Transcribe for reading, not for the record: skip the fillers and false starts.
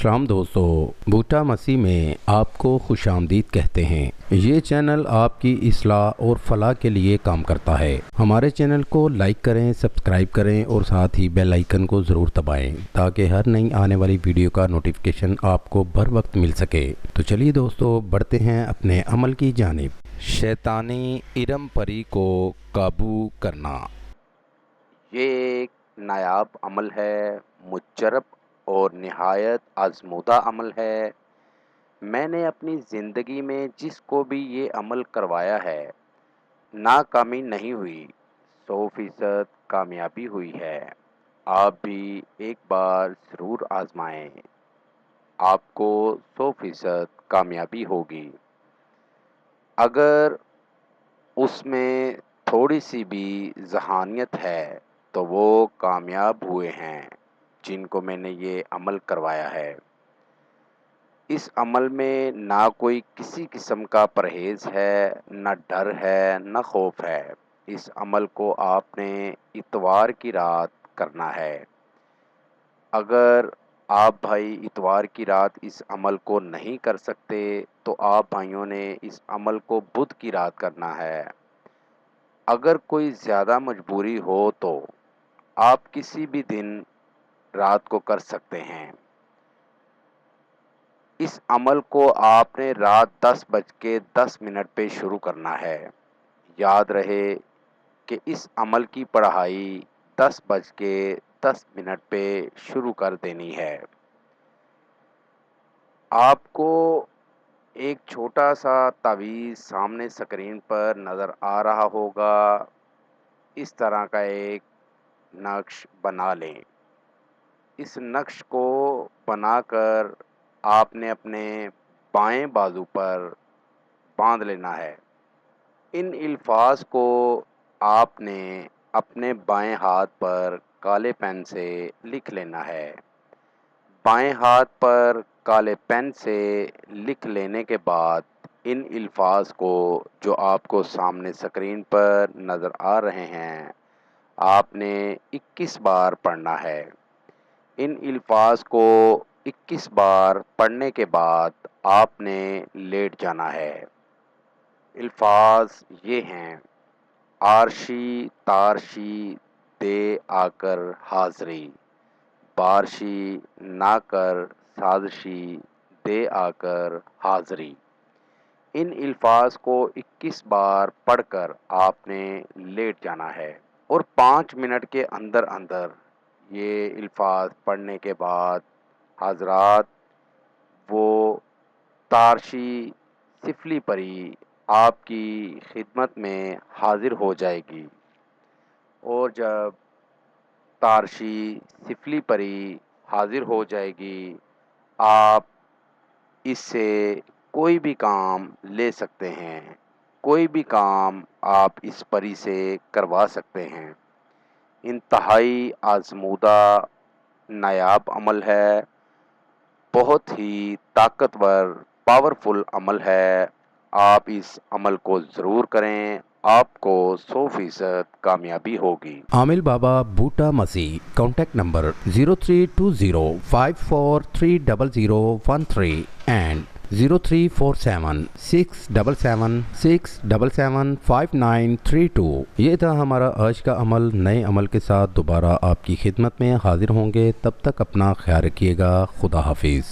अस्सलाम दोस्तों, बूटा मसीह में आपको खुश आमदीद कहते हैं। ये चैनल आपकी इस्लाह और फलाह के लिए काम करता है। हमारे चैनल को लाइक करें, सब्सक्राइब करें और साथ ही बेल आइकन को ज़रूर दबाएं ताकि हर नई आने वाली वीडियो का नोटिफिकेशन आपको बर वक्त मिल सके। तो चलिए दोस्तों, बढ़ते हैं अपने अमल की जानिब। शैतानी इरम परी को काबू करना। ये एक नायाब अमल है, मुजरब और निहायत आजमूदा अमल है। मैंने अपनी ज़िंदगी में जिसको भी ये अमल करवाया है, नाकामी नहीं हुई, 100% कामयाबी हुई है। आप भी एक बार ज़रूर आजमाएं, आपको 100% कामयाबी होगी। अगर उसमें थोड़ी सी भी ज़हानियत है तो वो कामयाब हुए हैं जिनको मैंने ये अमल करवाया है। इस अमल में ना कोई किसी किस्म का परहेज़ है, ना डर है, ना खौफ है। इस अमल को आपने इतवार की रात करना है। अगर आप भाई इतवार की रात इस अमल को नहीं कर सकते तो आप भाइयों ने इस अमल को बुध की रात करना है। अगर कोई ज़्यादा मजबूरी हो तो आप किसी भी दिन रात को कर सकते हैं। इस अमल को आपने रात 10:10 पे शुरू करना है। याद रहे कि इस अमल की पढ़ाई 10:10 पे शुरू कर देनी है। आपको एक छोटा सा तावीज़ सामने स्क्रीन पर नज़र आ रहा होगा। इस तरह का एक नक्श बना लें। इस नक्श को बनाकर आपने अपने बाएं बाजू पर बांध लेना है। इन अल्फाज को आपने अपने बाएं हाथ पर काले पेन से लिख लेना है। बाएं हाथ पर काले पेन से लिख लेने के बाद इन अल्फाज को जो आपको सामने स्क्रीन पर नज़र आ रहे हैं, आपने 21 बार पढ़ना है। इन अल्फाज को 21 बार पढ़ने के बाद आपने लेट जाना है। अल्फाज ये हैं: आरशी तारशी दे आकर हाज़री, बारशी ना कर साज़शी दे आकर हाज़री। इन अल्फाज को 21 बार पढ़कर आपने लेट जाना है और 5 मिनट के अंदर अंदर ये अल्फाज पढ़ने के बाद हज़रात वो तारशी सिफली परी आपकी खिदमत में हाज़िर हो जाएगी। और जब तारशी सिफली परी हाज़िर हो जाएगी, आप इससे कोई भी काम ले सकते हैं। कोई भी काम आप इस परी से करवा सकते हैं। इंतहाई आज़मूदा नायाब अमल है, बहुत ही ताकतवर पावरफुल अमल है। आप इस अमल को ज़रूर करें, आपको 100% कामयाबी होगी। आमिल बाबा Boota Masih. Contact number 032054300013 and 03476776775932। ये था हमारा आज का अमल। नए अमल के साथ दोबारा आपकी खिदमत में हाजिर होंगे। तब तक अपना ख्याल रखिएगा। खुदा हाफिज़।